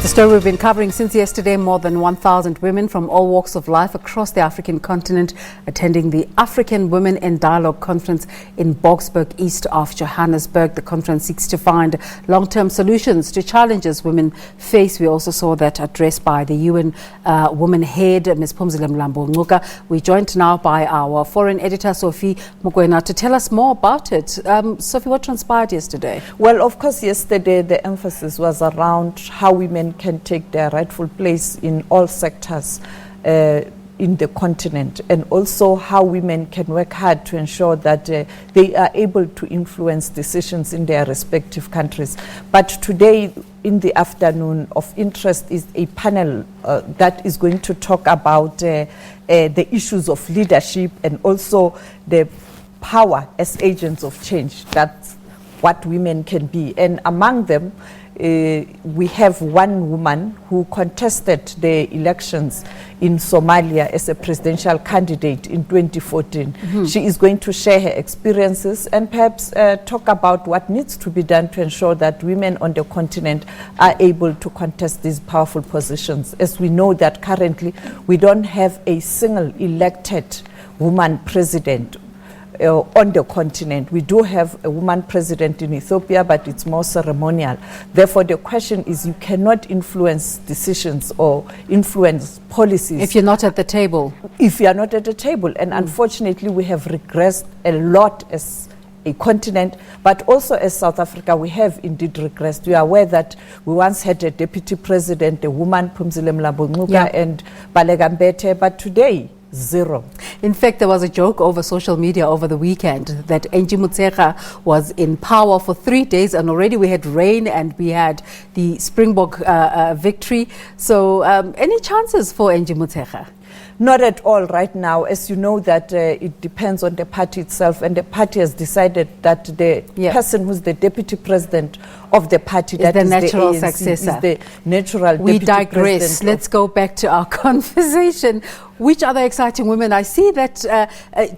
The story we've been covering since yesterday, more than 1,000 women from all walks of life across the African continent attending the African Women in Dialogue Conference in Boksburg, east of Johannesburg. The conference seeks to find long-term solutions to challenges women face. We also saw that addressed by the UN woman head, Ms. Zanele. We're joined now by our foreign editor, Sophie Mokoena, to tell us more about it. Sophie, what transpired yesterday? Well, of course, yesterday the emphasis was around how women can take their rightful place in all sectors in the continent, and also how women can work hard to ensure that they are able to influence decisions in their respective countries. But today, in the afternoon, of interest is a panel that is going to talk about the issues of leadership and also the power as agents of change. That's what women can be. And among them, we have one woman who contested the elections in Somalia as a presidential candidate in 2014. She is going to share her experiences and perhaps talk about what needs to be done to ensure that women on the continent are able to contest these powerful positions. As we know that currently we don't have a single elected woman president on the continent. We do have a woman president in Ethiopia, but it's more ceremonial. Therefore, the question is, you cannot influence decisions or influence policies if you're not at the table. If you are not at the table. And unfortunately, we have regressed a lot as a continent, but also as South Africa, we have indeed regressed. We are aware that we once had a deputy president, a woman, and Balega Mbete, but today, zero. In fact, there was a joke over social media over the weekend that Angie Motshekga was in power for 3 days, and already we had rain and we had the Springbok victory. So any chances for Angie Motshekga? Not at all right now. As you know, that it depends on the party itself, and the party has decided that the person who's the deputy president of the party, that is the natural successor, is the natural we deputy digress. President. Let's go back to our conversation. Which other exciting women? I see that a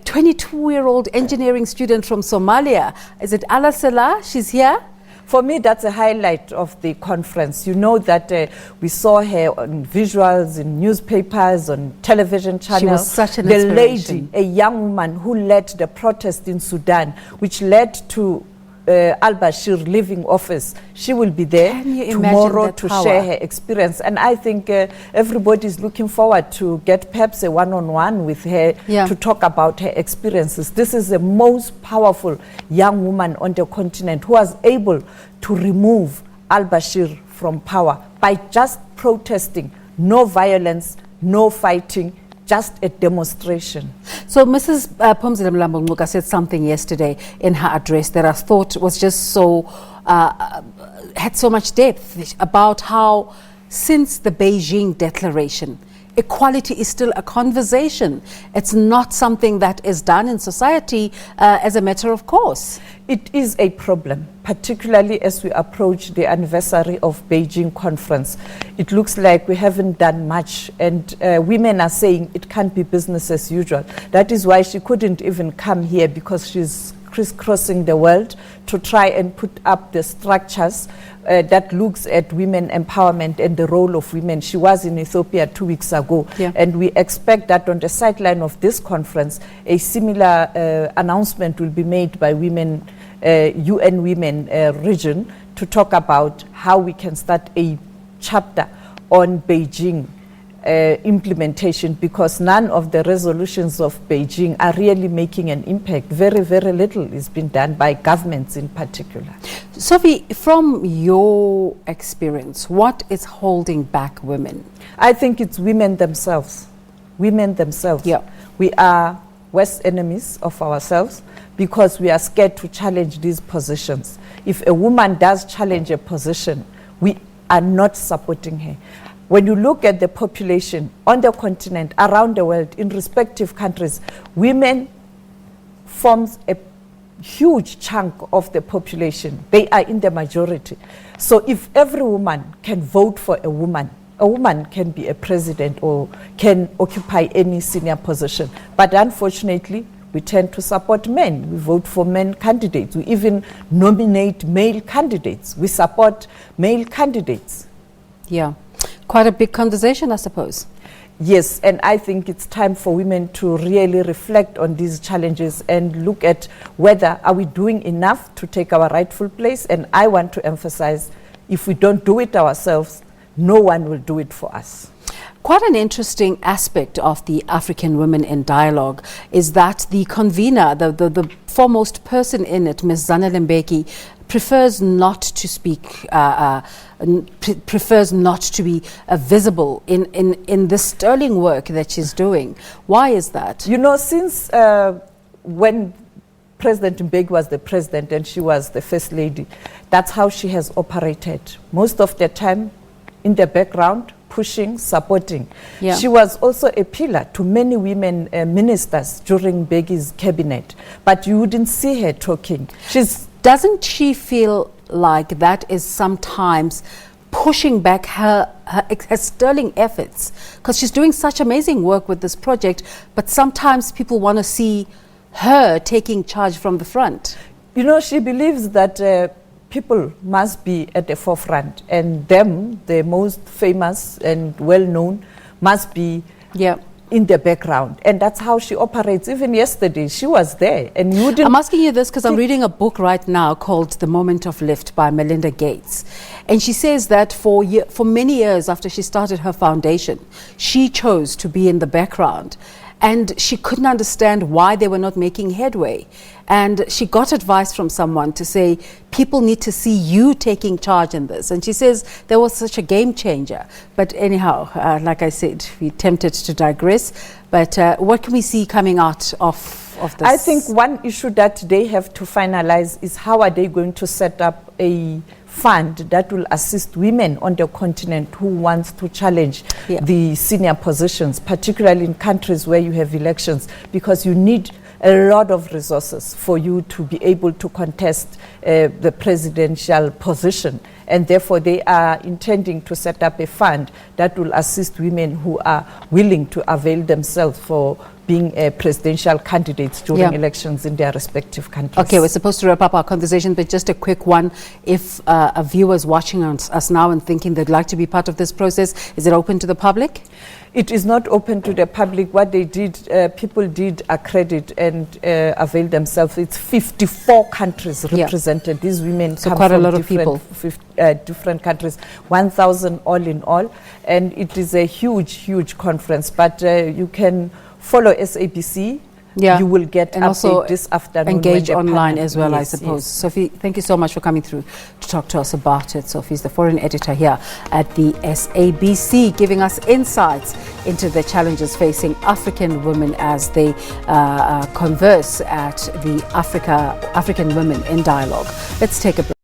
22-year-old engineering student from Somalia, is it Ala Salah? She's here. For me, that's a highlight of the conference. You know that we saw her on visuals, in newspapers, on television channels. She was such an inspiration. The lady, a young woman who led the protest in Sudan, which led to al-Bashir leaving office. She will be there tomorrow to share her experience. And I think everybody is looking forward to get perhaps a one-on-one with her to talk about her experiences. This is the most powerful young woman on the continent who was able to remove al-Bashir from power by just protesting. No violence, no fighting, just a demonstration. So Mrs. Zanele said something yesterday in her address that I thought was just so, had so much depth about how since the Beijing Declaration, equality is still a conversation. It's not something that is done in society as a matter of course. It is a problem, particularly as we approach the anniversary of Beijing conference. It looks like we haven't done much, and women are saying it can't be business as usual. That is why she couldn't even come here, because she's crisscrossing the world to try and put up the structures that looks at women empowerment and the role of women. She was in Ethiopia 2 weeks ago, and we expect that on the sideline of this conference, a similar announcement will be made by women, UN Women region, to talk about how we can start a chapter on Beijing implementation, because none of the resolutions of Beijing are really making an impact. Very, very little is being done by governments in particular. Sophie, from your experience, what is holding back women? I think it's women themselves. Women themselves. We are worst enemies of ourselves because we are scared to challenge these positions. If a woman does challenge a position, we are not supporting her. When you look at the population on the continent, around the world, in respective countries, women forms a huge chunk of the population. They are in the majority. So if every woman can vote for a woman can be a president or can occupy any senior position. But unfortunately, we tend to support men. We vote for men candidates. We even nominate male candidates. We support male candidates. Yeah. Quite a big conversation, I suppose. Yes, and I think it's time for women to really reflect on these challenges and look at whether are we doing enough to take our rightful place. And I want to emphasize, if we don't do it ourselves, no one will do it for us. Quite an interesting aspect of the African Women in Dialogue is that the convener, the foremost person in it, Ms. Zanele Mbeki, prefers not to speak, prefers not to be visible in the sterling work that she's doing. Why is that? You know, since when President Mbeki was the president and she was the first lady, that's how she has operated. Most of the time in the background, pushing, supporting. Yeah. She was also a pillar to many women ministers during Mbeki's cabinet, but you wouldn't see her talking. Doesn't she feel like that is sometimes pushing back her sterling efforts? Because she's doing such amazing work with this project, but sometimes people want to see her taking charge from the front. You know, she believes that people must be at the forefront, and them, the most famous and well-known, must be in the background. And that's how she operates. Even yesterday, she was there. And you didn't. I'm asking you this because I'm reading a book right now called The Moment of Lift by Melinda Gates. And she says that for many years after she started her foundation, she chose to be in the background. And she couldn't understand why they were not making headway. And she got advice from someone to say, people need to see you taking charge in this. And she says there was such a game changer. But anyhow, like I said, we're tempted to digress. But what can we see coming out of this? I think one issue that they have to finalize is how are they going to set up a fund that will assist women on the continent who wants to challenge the senior positions, particularly in countries where you have elections, because you need a lot of resources for you to be able to contest the presidential position. And therefore, they are intending to set up a fund that will assist women who are willing to avail themselves for being presidential candidates during elections in their respective countries. Okay, we're supposed to wrap up our conversation, but just a quick one. If a viewer is watching us now and thinking they'd like to be part of this process, is it open to the public? It is not open to the public. What they did, people did accredit and avail themselves. It's 54 countries represented. These women come quite a from lot of people. Different countries, 1,000 all in all. And it is a huge, huge conference. But you can follow SABC. You will get and update also this afternoon. Engage online as well, I suppose. Yes. Sophie, thank you so much for coming through to talk to us about it. Sophie's the foreign editor here at the SABC, giving us insights into the challenges facing African women as they converse at the African Women in Dialogue. Let's take a break.